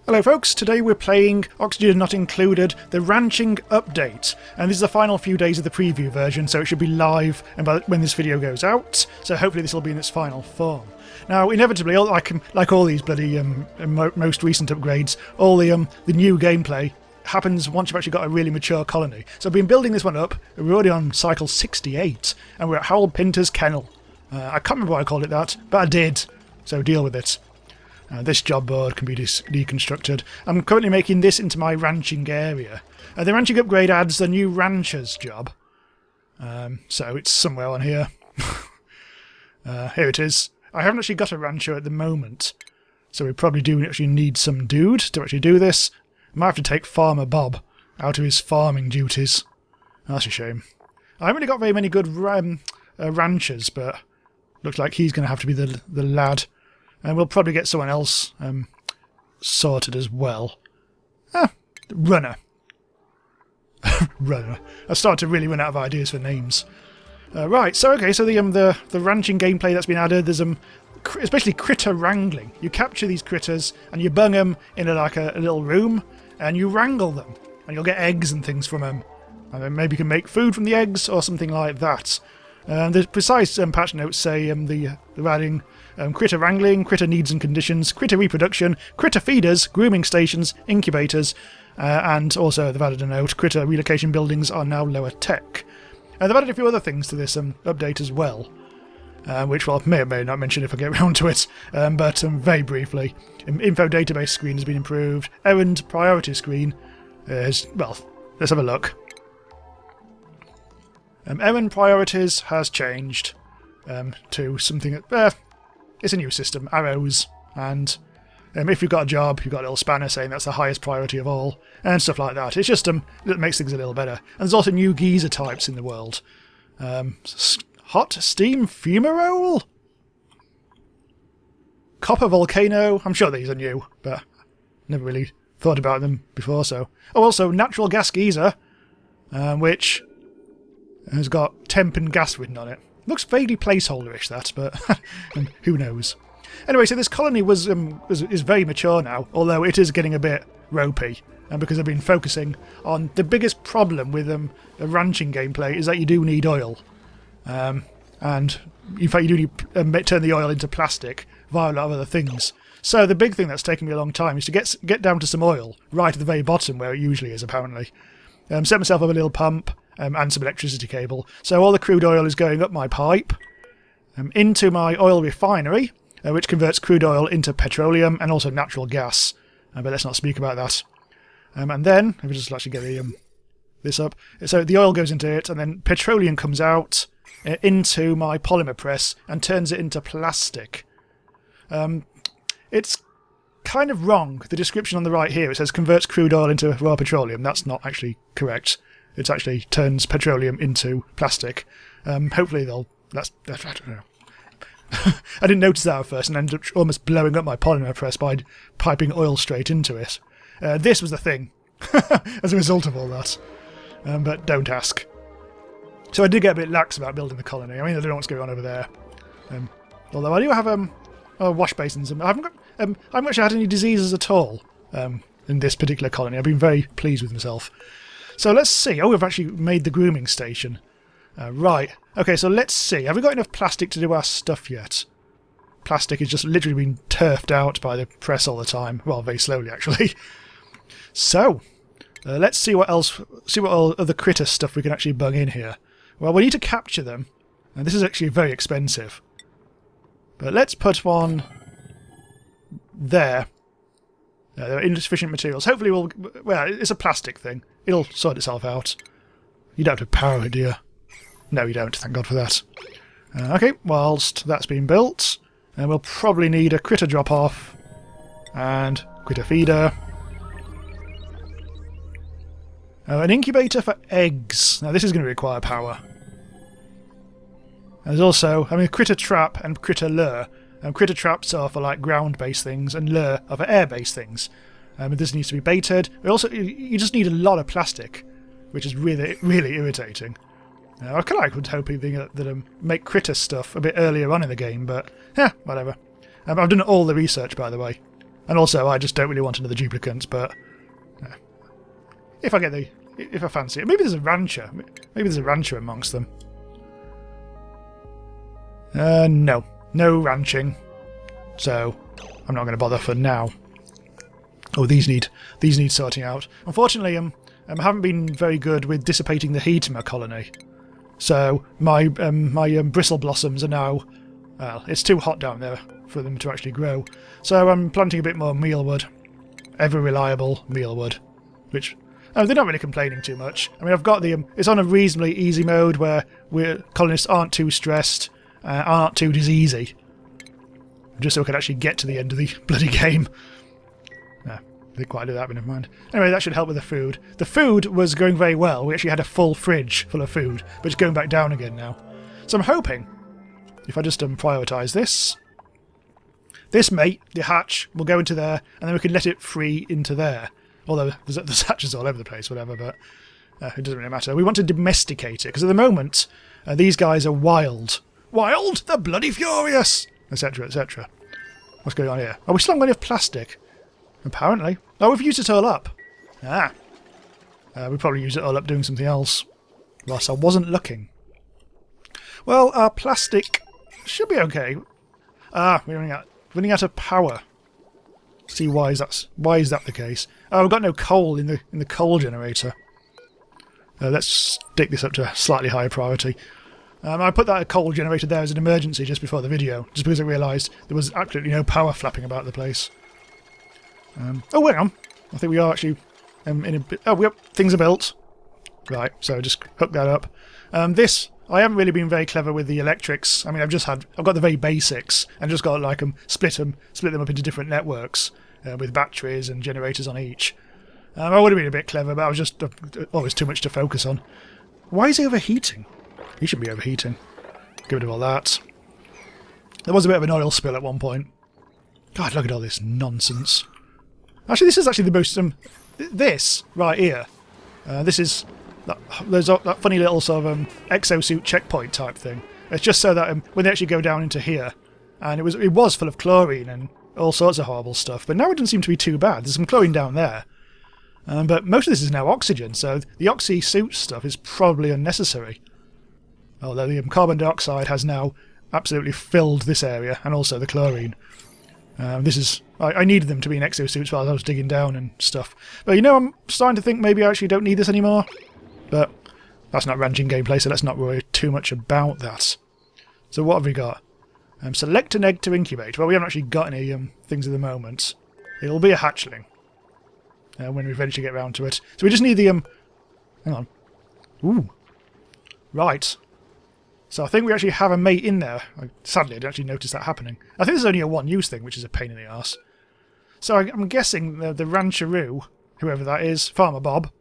Hello folks, today we're playing Oxygen Not Included, the Ranching Update, and this is the final few days of the preview version, so it should be live when this video goes out, so hopefully this will be in its final form. Now, inevitably, like all these bloody most recent upgrades, all the new gameplay happens once you've actually got a really mature colony. So I've been building this one up, we're already on cycle 68, and we're at Harold Pinter's kennel. I can't remember why I called it that, but I did, so deal with it. This job board can be deconstructed. I'm currently making this into my ranching area. The ranching upgrade adds the new rancher's job. So it's somewhere on here. Here it is. I haven't actually got a rancher at the moment, so we probably do actually need some dude to actually do this. I might have to take Farmer Bob out of his farming duties. That's a shame. I haven't really got very many good ranchers, but looks like he's going to have to be the lad. And we'll probably get someone else sorted as well. Runner. Runner. I started to really run out of ideas for names. Right, so the ranching gameplay that's been added, there's especially critter wrangling. You capture these critters and you bung them in a little room and you wrangle them. And you'll get eggs and things from them. And then maybe you can make food from the eggs or something like that. The precise patch notes say they're adding critter wrangling, critter needs and conditions, critter reproduction, critter feeders, grooming stations, incubators, and also they've added a note, critter relocation buildings are now lower tech. They've added a few other things to this update as well, which I may or may not mention if I get around to it, but very briefly. Info database screen has been improved, errand priority screen well, let's have a look. Errand priorities has changed to something it's a new system, arrows, and if you've got a job, you've got a little spanner saying that's the highest priority of all, and stuff like that. It's just it makes things a little better. And there's also new geyser types in the world. Hot steam fumarole? Copper volcano? I'm sure these are new, but never really thought about them before, so... Oh, also, natural gas geyser, which has got temp and gas written on it. Looks vaguely placeholder-ish, that, but who knows. Anyway, so this colony is very mature now, although it is getting a bit ropey, because I've been focusing on the biggest problem with the ranching gameplay is that you do need oil. And in fact, you do need turn the oil into plastic via a lot of other things. So the big thing that's taken me a long time is to get down to some oil, right at the very bottom where it usually is, apparently. Set myself up a little pump, and some electricity cable. So all the crude oil is going up my pipe, into my oil refinery, which converts crude oil into petroleum and also natural gas. But let's not speak about that. And then, if we just actually get this up, so the oil goes into it, and then petroleum comes out into my polymer press and turns it into plastic. It's kind of wrong. The description on the right here, it says converts crude oil into raw petroleum. That's not actually correct. It actually turns petroleum into plastic. Hopefully I don't know. I didn't notice that at first and ended up almost blowing up my polymer press by piping oil straight into it. This was the thing, as a result of all that. But don't ask. So I did get a bit lax about building the colony. I mean, I don't know what's going on over there. Although I do have wash basins. I haven't actually had any diseases at all in this particular colony. I've been very pleased with myself. So let's see. Oh, we've actually made the grooming station. Right. Okay, so let's see. Have we got enough plastic to do our stuff yet? Plastic is just literally being turfed out by the press all the time. Well, very slowly, actually. So, let's see what all other critter stuff we can actually bung in here. Well, we need to capture them. And this is actually very expensive. But let's put one there. There are insufficient materials. Hopefully well, it's a plastic thing. It'll sort itself out. You don't have to power it, do you? No, you don't. Thank God for that. Okay, whilst that's being built, we'll probably need a critter drop-off and critter feeder. An incubator for eggs. Now, this is going to require power. And there's also, a critter trap and critter lure. Critter traps are for ground-based things, and lure are for air-based things. This needs to be baited. You just need a lot of plastic, which is really, really irritating. I was hoping that make critter stuff a bit earlier on in the game, but whatever. I've done all the research, by the way. And also, I just don't really want another duplicant, but if I fancy it. Maybe there's a rancher. Maybe there's a rancher amongst them. No. No ranching. So, I'm not going to bother for now. Oh, these need sorting out. Unfortunately, I haven't been very good with dissipating the heat in my colony. So, my bristle blossoms are now... Well, it's too hot down there for them to actually grow. So I'm planting a bit more mealwood. Ever reliable mealwood. Which... they're not really complaining too much. I mean, I've got the... it's on a reasonably easy mode where colonists aren't too stressed, aren't too diseasy. Just so we can actually get to the end of the bloody game. No, didn't quite do that, but never mind. Anyway, that should help with the food. The food was going very well. We actually had a full fridge full of food, but it's going back down again now. So I'm hoping, if I just prioritise this mate, the hatch, will go into there, and then we can let it free into there. Although there's hatches all over the place, whatever, but it doesn't really matter. We want to domesticate it, because at the moment, these guys are wild. Wild? They're bloody furious! Etc, etc. What's going on here? Are we still on any of plastic? Apparently. Oh, we've used it all up. Ah. We probably used it all up doing something else. Whilst I wasn't looking. Well, our plastic should be okay. Ah, we're running out of power. See, why is that the case? Oh, we've got no coal in the coal generator. Let's stick this up to a slightly higher priority. I put that coal generator there as an emergency just before the video, just because I realised there was absolutely no power flapping about the place. Oh, wait on. I think we are actually in a bit... Oh, yep, things are built. Right, so just hook that up. This... I haven't really been very clever with the electrics. I mean, I've got the very basics, and just got like split them up into different networks with batteries and generators on each. I would have been a bit clever, but I was just always too much to focus on. Why is he overheating? He should be overheating. Get rid of all that. There was a bit of an oil spill at one point. God, look at all this nonsense. Actually, this is actually the most... this right here. This is... There's that funny little sort of exosuit checkpoint type thing. It's just so that when they actually go down into here, and it was full of chlorine and all sorts of horrible stuff, but now it doesn't seem to be too bad. There's some chlorine down there, but most of this is now oxygen, so the oxy suit stuff is probably unnecessary. Although the carbon dioxide has now absolutely filled this area, and also the chlorine. This is... I needed them to be in exosuits while I was digging down and stuff. But I'm starting to think maybe I actually don't need this anymore. But that's not ranching gameplay, so let's not worry too much about that. So what have we got? Select an egg to incubate. Well, we haven't actually got any things at the moment. It'll be a hatchling when we eventually get round to it. So we just need the... hang on. Ooh. Right. So I think we actually have a mate in there. Sadly, I didn't actually notice that happening. I think there's only a one-use thing, which is a pain in the arse. So I'm guessing the rancheroo, whoever that is, Farmer Bob,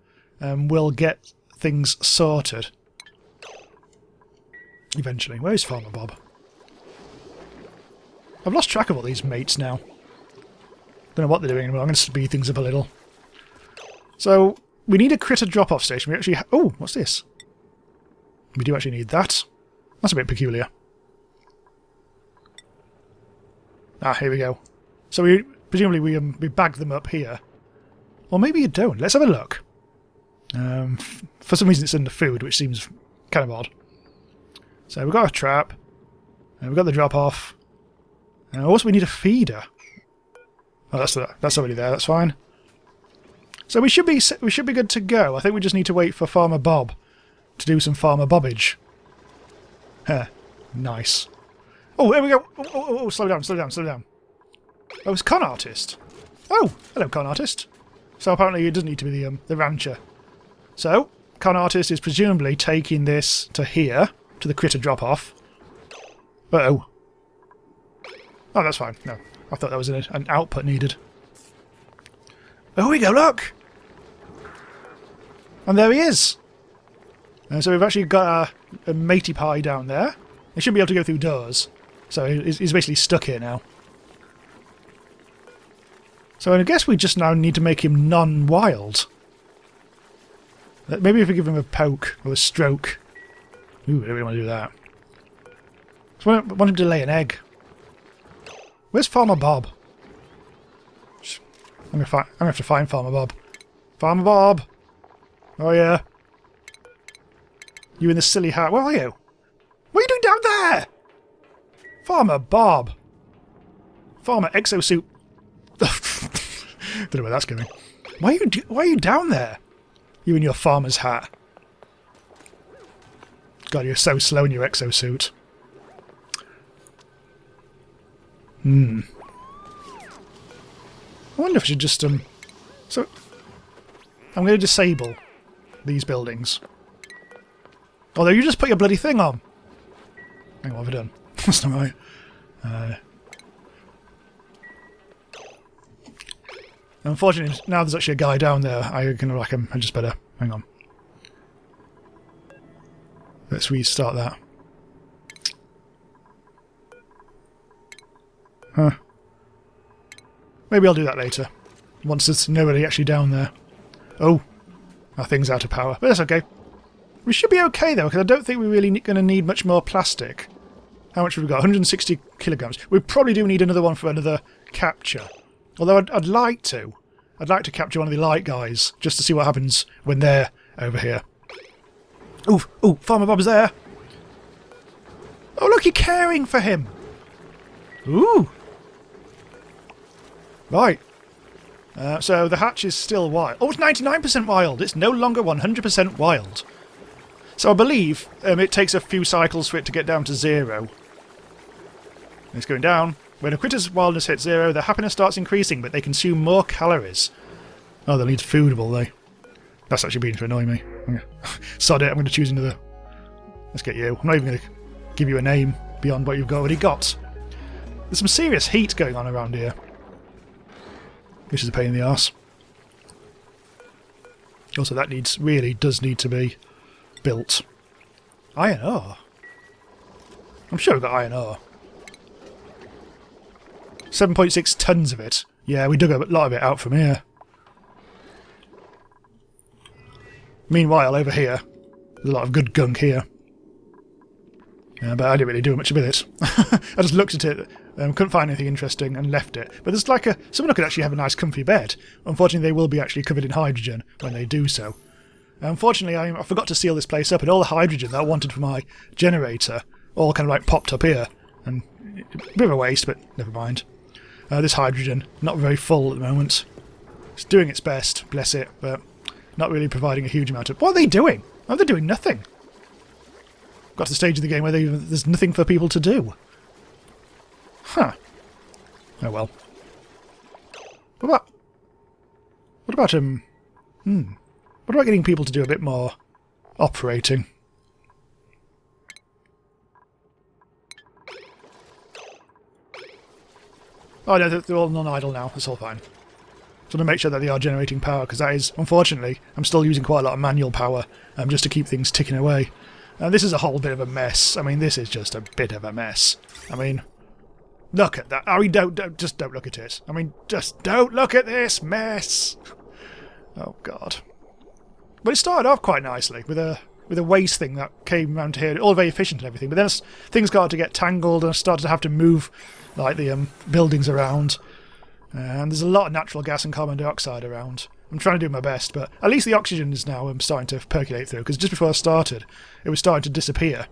will get things sorted. Eventually. Where is Farmer Bob? I've lost track of all these mates now. Don't know what they're doing, but I'm going to speed things up a little. So, we need a critter drop-off station. We actually... oh, what's this? We do actually need that. That's a bit peculiar. Ah, here we go. So presumably we bag them up here. Or maybe you don't. Let's have a look. For some reason it's in the food, which seems kind of odd. So we've got a trap. And we've got the drop-off. And also we need a feeder. Oh, that's already there. That's fine. So we should be good to go. I think we just need to wait for Farmer Bob to do some farmer bobbage. Nice. Oh, there we go. Oh, slow down, slow down, slow down. Oh, it's con artist. Oh, hello, con artist. So apparently it doesn't need to be the rancher. So, con artist is presumably taking this to here, to the critter drop-off. Uh-oh. Oh, that's fine. No, I thought that was an output needed. Oh, here we go, look! And there he is! So we've actually got a matey pie down there. He shouldn't be able to go through doors. So he's basically stuck here now. So I guess we just now need to make him non-wild. Maybe if we give him a poke or a stroke. Ooh, I don't really want to do that. So I want him to lay an egg. Where's Farmer Bob? I'm gonna have to find Farmer Bob. Farmer Bob! Oh yeah. You in the silly hat. Where are you? What are you doing down there? Farmer Bob. Farmer Exosuit. Don't know where that's going. Why are you down there? You in your farmer's hat. God, you're so slow in your exosuit. I wonder if I should just so I'm going to disable these buildings. Although you just put your bloody thing on. Hang on, what have I done? That's not right. Unfortunately, now there's actually a guy down there. I can whack him. I just better... Hang on. Let's restart that. Huh. Maybe I'll do that later. Once there's nobody actually down there. Oh. Our thing's out of power. But that's okay. We should be okay, though, because I don't think we're really going to need much more plastic. How much have we got? 160 kilograms. We probably do need another one for another capture. Although I'd like to. I'd like to capture one of the light guys, just to see what happens when they're over here. Ooh, ooh, Farmer Bob's there. Oh, look, you're caring for him. Ooh. Right. So the hatch is still wild. Oh, it's 99% wild. It's no longer 100% wild. So I believe it takes a few cycles for it to get down to 0. It's going down. When a critter's wildness hits 0, their happiness starts increasing, but they consume more calories. Oh, they'll need food, will they? That's actually beginning to annoy me. Sod it, I'm going to choose another. Let's get you. I'm not even going to give you a name beyond what you've already got. There's some serious heat going on around here. Which is a pain in the arse. Also, that really does need to be built. Iron ore? I'm sure we've got iron ore. 7.6 tons of it. Yeah, we dug a lot of it out from here. Meanwhile, over here, there's a lot of good gunk here. But I didn't really do much with it. I just looked at it, couldn't find anything interesting, and left it. But there's like someone could actually have a nice comfy bed. Unfortunately, they will be actually covered in hydrogen when they do so. Unfortunately, I forgot to seal this place up, and all the hydrogen that I wanted for my generator all kind of like popped up here. And a bit of a waste, but never mind. This hydrogen, not very full at the moment. It's doing its best, bless it, but not really providing a huge amount of... What are they doing? Oh, they're doing nothing. Got to the stage of the game where there's nothing for people to do. Huh. Oh well. What about getting people to do a bit more operating? Oh no, they're all non-idle now. That's all fine. Just want to make sure that they are generating power, because that is, unfortunately, I'm still using quite a lot of manual power just to keep things ticking away. And this is a whole bit of a mess. I mean, this is just a bit of a mess. I mean, look at that. I mean, just don't look at it. I mean, just don't look at this mess. Oh God. But it started off quite nicely with a waste thing that came around here, all very efficient and everything. But then things got to get tangled, and I started to have to move like the buildings around. And there's a lot of natural gas and carbon dioxide around. I'm trying to do my best, but at least the oxygen is now starting to percolate through, because just before I started, it was starting to disappear.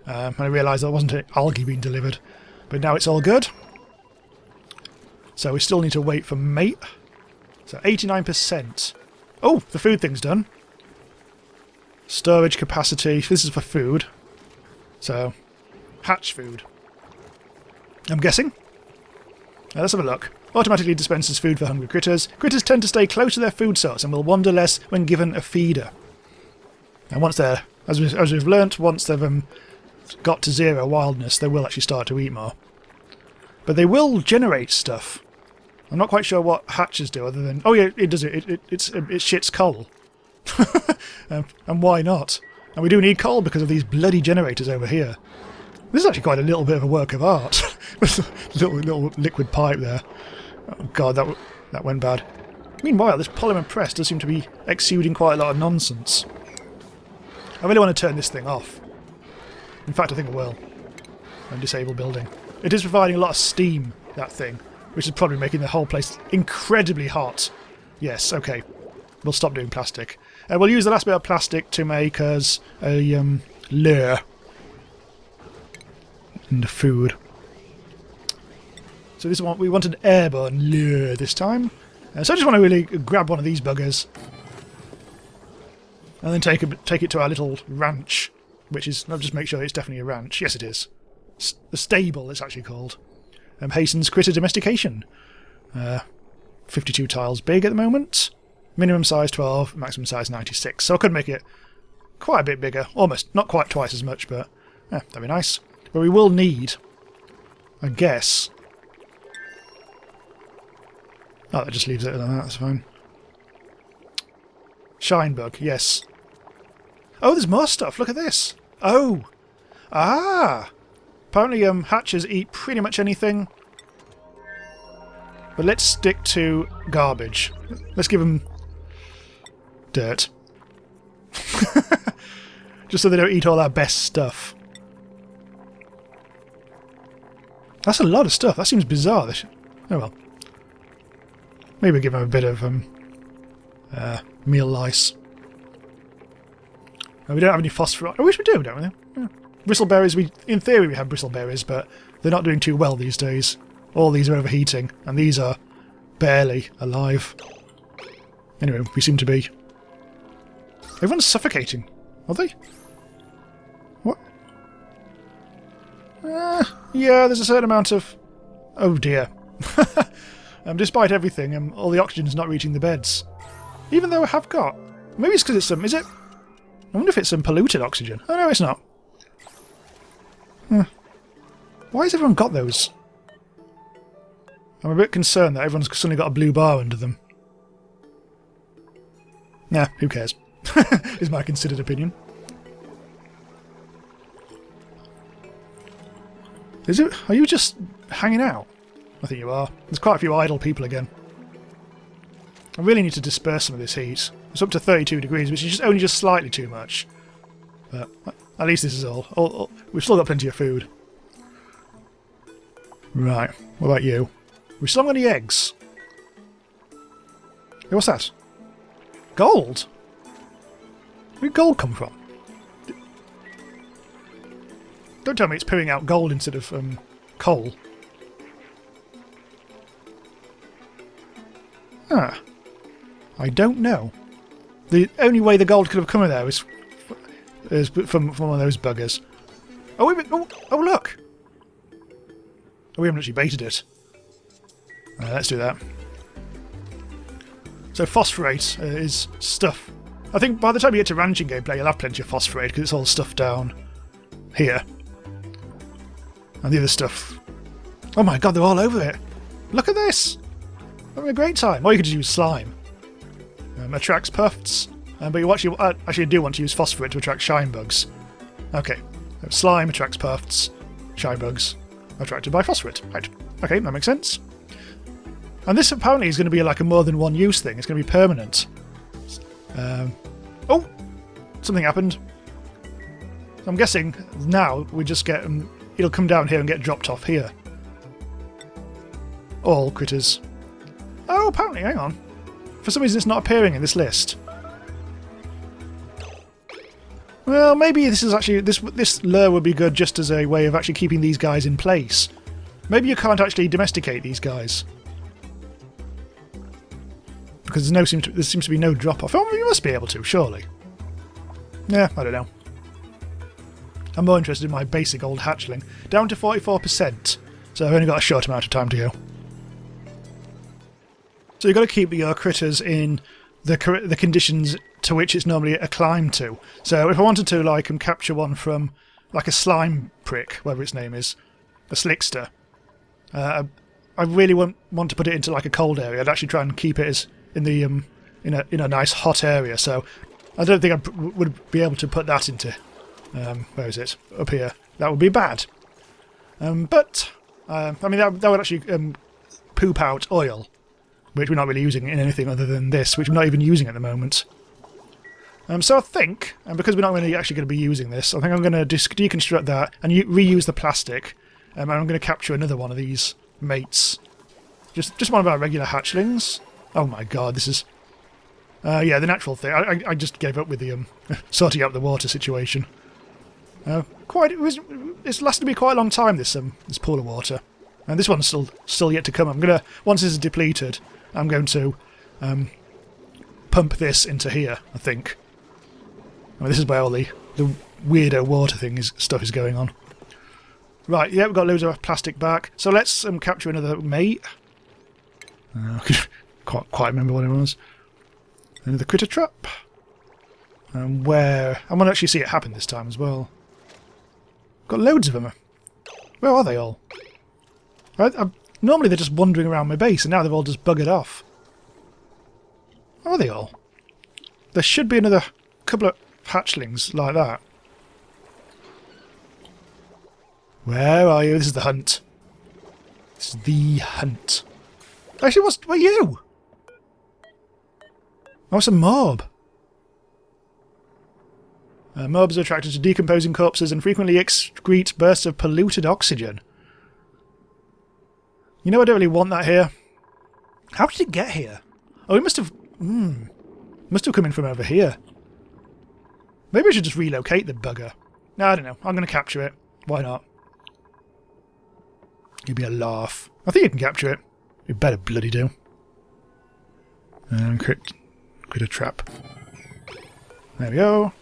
And I realised there wasn't algae being delivered. But now it's all good. So we still need to wait for mate. So 89%. Oh, the food thing's done. Storage capacity. This is for food. So, hatch food. I'm guessing. Now let's have a look. Automatically dispenses food for hungry critters. Critters tend to stay close to their food source and will wander less when given a feeder. And once they're, as we've learnt, once they've got to 0 wildness, they will actually start to eat more. But they will generate stuff. I'm not quite sure what hatches do, other than... Oh yeah, it does it. It shits coal. And why not? And we do need coal because of these bloody generators over here. This is actually quite a little bit of a work of art. little liquid pipe there. Oh God, that went bad. Meanwhile, this polymer press does seem to be exuding quite a lot of nonsense. I really want to turn this thing off. In fact, I think I will. And disable building. It is providing a lot of steam, that thing. which is probably making the whole place incredibly hot. Yes, okay. We'll stop doing plastic. We'll use the last bit of plastic to make us a lure. And food. So this one, we want an airborne lure this time. So I just want to really grab one of these buggers. And then take it to our little ranch. Which is, I'll just make sure it's definitely a ranch. Yes, it is. A stable, it's actually called. Hastens critter domestication. 52 tiles big at the moment. Minimum size 12, maximum size 96. So I could make it quite a bit bigger. Almost. Not quite twice as much, but that'd be nice. But we will need, I guess... Oh, that just leaves it like that, that's fine. Shine bug, yes. Oh, there's more stuff, look at this. Oh! Ah! Apparently hatchers eat pretty much anything. But let's stick to garbage. Let's give them dirt. Just so they don't eat all our best stuff. That's a lot of stuff. That seems bizarre. Oh well. Maybe give them a bit of meal lice. We don't have any phosphorus. I wish we do, don't we? Yeah. Bristleberries, in theory we have bristleberries, but they're not doing too well these days. All these are overheating, and these are barely alive. Anyway, we seem to be... Everyone's suffocating. Are they? What? Yeah, there's a certain amount of... Oh dear. Despite everything, all the oxygen's not reaching the beds. Even though I have got... Maybe it's because it's some... Is it? I wonder if it's some polluted oxygen. Oh no, it's not. Why has everyone got those? I'm a bit concerned that everyone's suddenly got a blue bar under them. Nah, who cares? Is my considered opinion. Is it? Are you just hanging out? I think you are. There's quite a few idle people again. I really need to disperse some of this heat. It's up to 32 degrees, which is only just slightly too much. But at least this is all. We've still got plenty of food. Right. What about you? We still haven't got any eggs. Hey, what's that? Gold? Where did gold come from? Don't tell me it's pooing out gold instead of coal. Ah. I don't know. The only way the gold could have come in there is from one of those buggers. Oh, wait a minute. Oh, look! Oh, we haven't actually baited it. Let's do that. So phosphorate is stuff. I think by the time you get to ranching gameplay, you'll have plenty of phosphorate because it's all stuff down here. And the other stuff... Oh my god, they're all over it! Look at this! Having a great time. Or you could just use slime. Attracts puffs. But you actually do want to use phosphorate to attract shine bugs. Okay. Slime attracts puffs. Shine bugs attracted by phosphorate. Right. Okay, that makes sense. And this apparently is going to be like a more than one use thing. It's going to be permanent. Oh! Something happened. I'm guessing now we just get... it'll come down here and get dropped off here. All critters. Oh, apparently, hang on. For some reason it's not appearing in this list. Well, maybe this is actually... This lure would be good just as a way of actually keeping these guys in place. Maybe you can't actually domesticate these guys. Because there seems to be no drop-off. Oh, you must be able to, surely. Yeah, I don't know. I'm more interested in my basic old hatchling. Down to 44%. So I've only got a short amount of time to go. So you've got to keep your critters in the conditions to which it's normally a climb to. So if I wanted to like capture one from like a slime prick, whatever its name is, a slickster, I really want to put it into like a cold area. I'd actually try and keep it as in the in a nice hot area. So I don't think I would be able to put that into where is it? Up here. That would be bad. But I mean that would actually poop out oil, which we're not really using in anything other than this, which we're not even using at the moment. So I think, and because we're not really actually going to be using this, I think I'm going to deconstruct that and reuse the plastic, and I'm going to capture another one of these mates Just one of our regular hatchlings. Oh my god, this is... yeah, the natural thing. I just gave up with the sorting out the water situation. It's lasted me quite a long time, this pool of water. And this one's still yet to come. Once this is depleted, I'm going to pump this into here, I think. I mean, this is where all the weirdo water stuff is going on. Right, yeah, we've got loads of plastic back. So let's capture another mate. I can't quite remember what it was. Another critter trap. And where... I want to actually see it happen this time as well. Got loads of them. Where are they all? Normally they're just wandering around my base, and now they've all just buggered off. Where are they all? There should be another couple of hatchlings like that. Where are you? This is the hunt. This is the hunt. Actually, where are you? Oh, it's a mob. Mobs are attracted to decomposing corpses and frequently excrete bursts of polluted oxygen. You know, I don't really want that here. How did it get here? Oh, it must have... must have come in from over here. Maybe I should just relocate the bugger. No, I don't know. I'm going to capture it. Why not? It'd be a laugh. I think you can capture it. You better bloody do. Critter trap. There we go.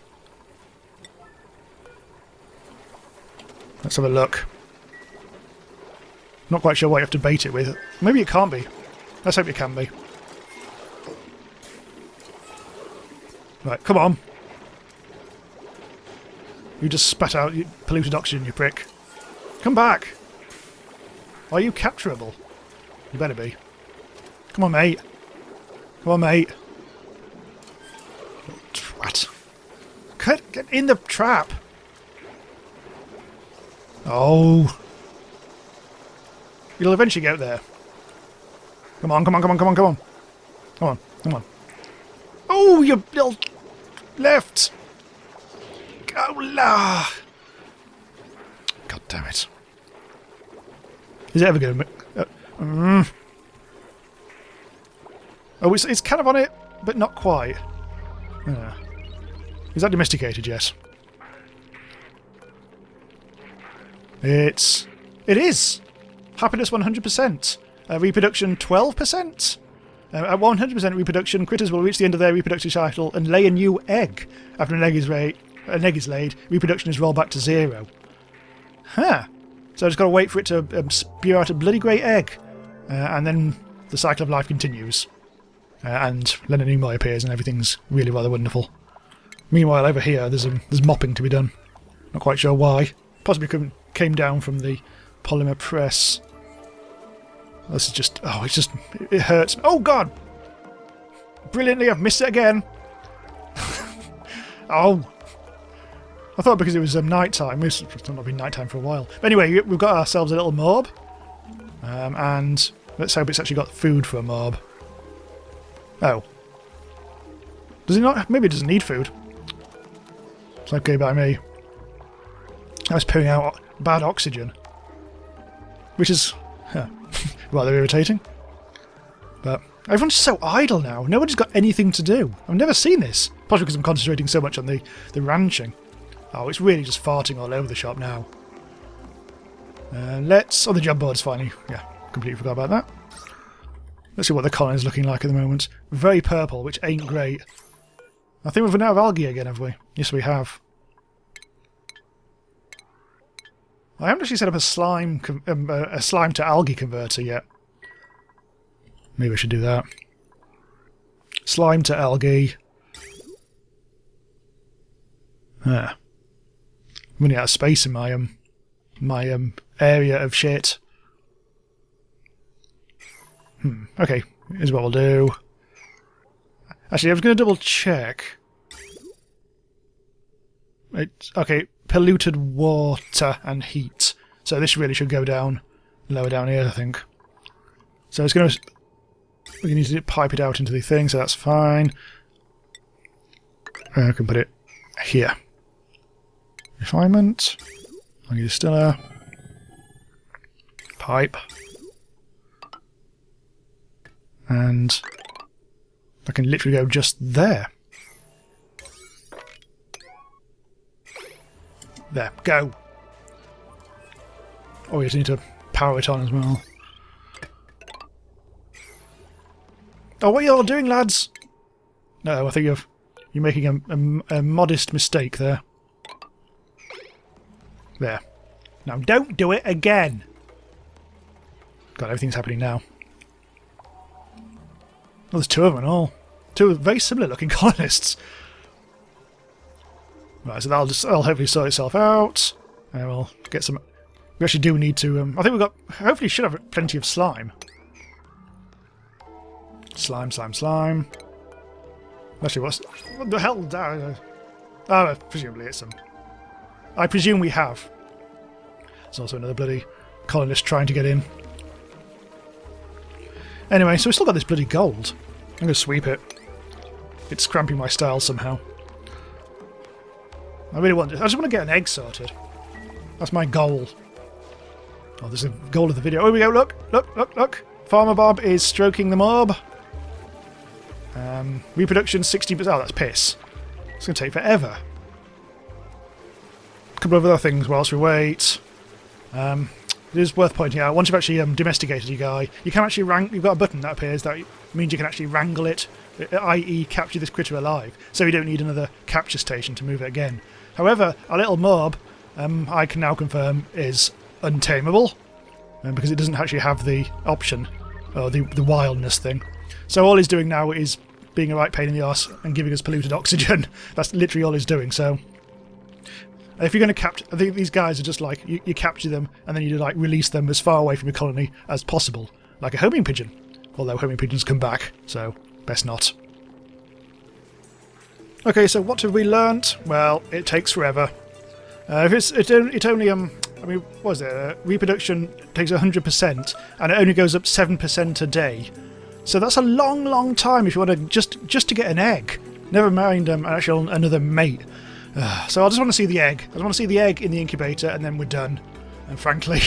Let's have a look. Not quite sure what you have to bait it with. Maybe it can't be. Let's hope it can be. Right, come on. You just spat out polluted oxygen, you prick. Come back. Are you capturable? You better be. Come on, mate. Come on, mate. Twat. Get in the trap. Oh. You'll eventually get there. Come on, come on, come on, come on, come on. Come on, come on. Oh, you little left. Go la. God damn it. Is it ever going to... Oh, it's kind of on it, but not quite. Is that domesticated? Yes. It is. Happiness 100%. Reproduction 12%. At 100% reproduction, critters will reach the end of their reproductive cycle and lay a new egg. After an egg is laid, reproduction is rolled back to 0. Huh. So I've just got to wait for it to spew out a bloody great egg. And then the cycle of life continues. And then a new boy appears and everything's really rather wonderful. Meanwhile, over here, there's mopping to be done. Not quite sure why. Possibly came down from the polymer press. This is just... Oh, it hurts. Oh, God! Brilliantly, I've missed it again. Oh. I thought because it was night time. It's not been night time for a while. But anyway, we've got ourselves a little mob. And let's hope it's actually got food for a mob. Oh. Does it not? Maybe it doesn't need food. It's okay by me. I was putting out bad oxygen. Which is rather irritating. But everyone's so idle now. Nobody's got anything to do. I've never seen this. Possibly because I'm concentrating so much on the ranching. Oh, it's really just farting all over the shop now. Oh, the job board's finally... Yeah, completely forgot about that. Let's see what the colony is looking like at the moment. Very purple, which ain't great. I think we've run out of algae again, have we? Yes, we have. I haven't actually set up a slime to algae converter yet. Maybe I should do that. Slime to algae. I'm running out of space in my area of shit. Okay, here's what we'll do. Actually, I was going to double check. Okay, polluted water and heat. So this really should go down, lower down here, I think. So it's going to... We need to pipe it out into the thing, so that's fine. I can put it here. Refinement. I'll use distiller. Pipe. And I can literally go just there. There, go. Oh, we just need to power it on as well. Oh, what are you all doing, lads? No, I think you're making a modest mistake there. There. Now, don't do it again! God, everything's happening now. Oh, there's two of them all. Two very similar looking colonists. Right, so that'll hopefully sort itself out. And we'll get some... We actually do need to... I think we've got... Hopefully should have plenty of slime. Slime, slime, slime. Actually, what the hell? Oh, presumably it's some... I presume we have. There's also another bloody colonist trying to get in. Anyway, so we've still got this bloody gold. I'm going to sweep it. It's cramping my style somehow. I really want it. I just want to get an egg sorted. That's my goal. Oh, there's a goal of the video. Oh, here we go. Look, look, look, look. Farmer Bob is stroking the mob. Reproduction 60%. Oh, that's piss. It's going to take forever. A couple of other things whilst we wait. It is worth pointing out, once you've actually domesticated your guy, you can actually you've got a button that appears that means you can actually wrangle it, i.e. capture this critter alive, so you don't need another capture station to move it again. However, our little mob, I can now confirm, is untamable, because it doesn't actually have the option, or the wildness thing. So all he's doing now is being a right pain in the arse and giving us polluted oxygen. That's literally all he's doing, so... If you're going to capture... I think these guys are just like, you capture them and then you like release them as far away from your colony as possible. Like a homing pigeon. Although homing pigeons come back, so best not. Okay, so what have we learnt? Well, it takes forever. It only... I mean, what is it? Reproduction takes 100% and it only goes up 7% a day. So that's a long, long time if you want to just to get an egg. Never mind actually another mate. So I just want to see the egg. I just want to see the egg in the incubator and then we're done. And frankly,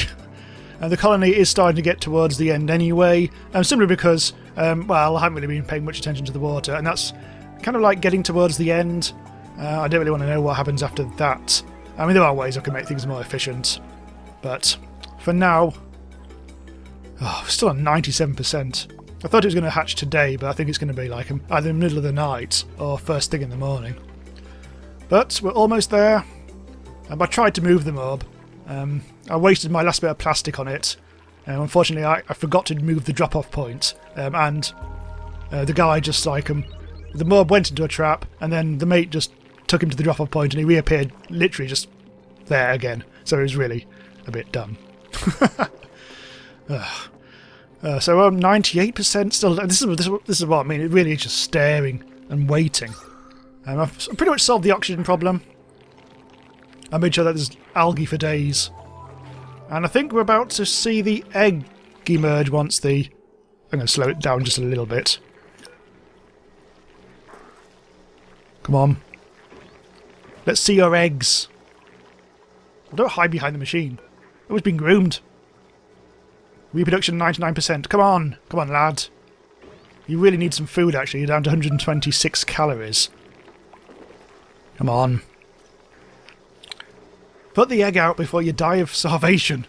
the colony is starting to get towards the end anyway. Simply because, well, I haven't really been paying much attention to the water. And that's kind of like getting towards the end. I don't really want to know what happens after that. I mean, there are ways I can make things more efficient. But for now, still on 97%. I thought it was going to hatch today, but I think it's going to be like either in the middle of the night or first thing in the morning. But we're almost there. I tried to move the mob. I wasted my last bit of plastic on it. Unfortunately, I forgot to move the drop-off point. And the guy just like... the mob went into a trap, and then the mate just took him to the drop-off point, and he reappeared literally just there again. So it was really a bit dumb. So 98% still... This is what I mean. It really is just staring and waiting. I've pretty much solved the oxygen problem. I made sure that there's algae for days. And I think we're about to see the egg emerge once the... I'm going to slow it down just a little bit. Come on. Let's see your eggs. Well, don't hide behind the machine. Oh, it's been groomed. Reproduction 99%. Come on. Come on, lad. You really need some food, actually. You're down to 126 calories. Come on. Put the egg out before you die of starvation.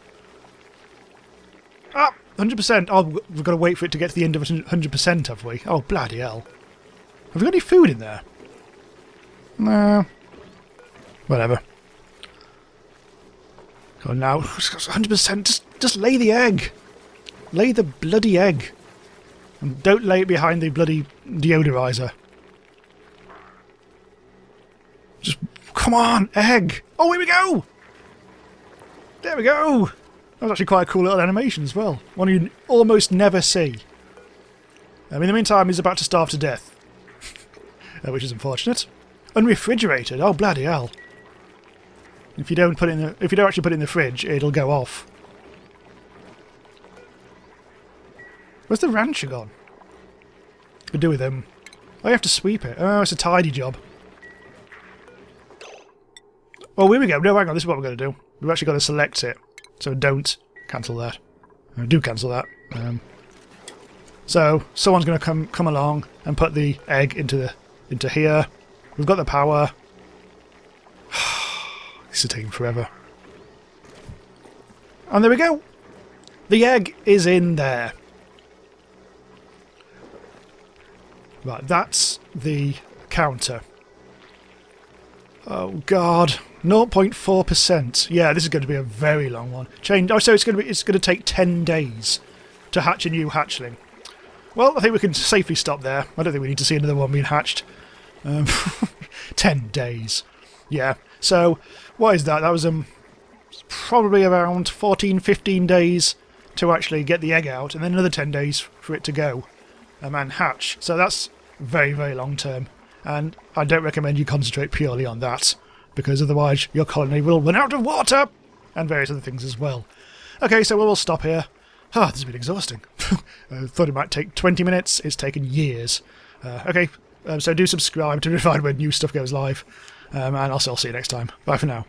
Ah! 100%. Oh, we've got to wait for it to get to the end of 100%, have we? Oh, bloody hell. Have we got any food in there? No. Whatever. Go on now. 100%. Just lay the egg. Lay the bloody egg. And don't lay it behind the bloody deodorizer. Just, come on, egg! Oh, here we go! There we go! That was actually quite a cool little animation as well. One you almost never see. In the meantime, he's about to starve to death. Which is unfortunate. Unrefrigerated, oh bloody hell. If you don't actually put it in the fridge, it'll go off. Where's the rancher gone? What do we do with him? Oh, you have to sweep it. Oh, it's a tidy job. Oh, here we go. No, hang on. This is what we're going to do. We've actually got to select it. So don't cancel that. Do cancel that. So someone's going to come along and put the egg into here. We've got the power. This is taking forever. And there we go. The egg is in there. Right, that's the counter. Oh God, 0.4%. Yeah, this is going to be a very long one. So it's going to take 10 days to hatch a new hatchling. Well, I think we can safely stop there. I don't think we need to see another one being hatched. 10 days. Yeah. So what is that? That was probably around 14, 15 days to actually get the egg out, and then another 10 days for it to go and hatch. So that's very, very long term. And I don't recommend you concentrate purely on that, because otherwise your colony will run out of water and various other things as well. Okay, so we'll stop here. This has been exhausting. I thought it might take 20 minutes. It's taken years. Okay, so do subscribe to be notified when new stuff goes live. And I'll see you next time. Bye for now.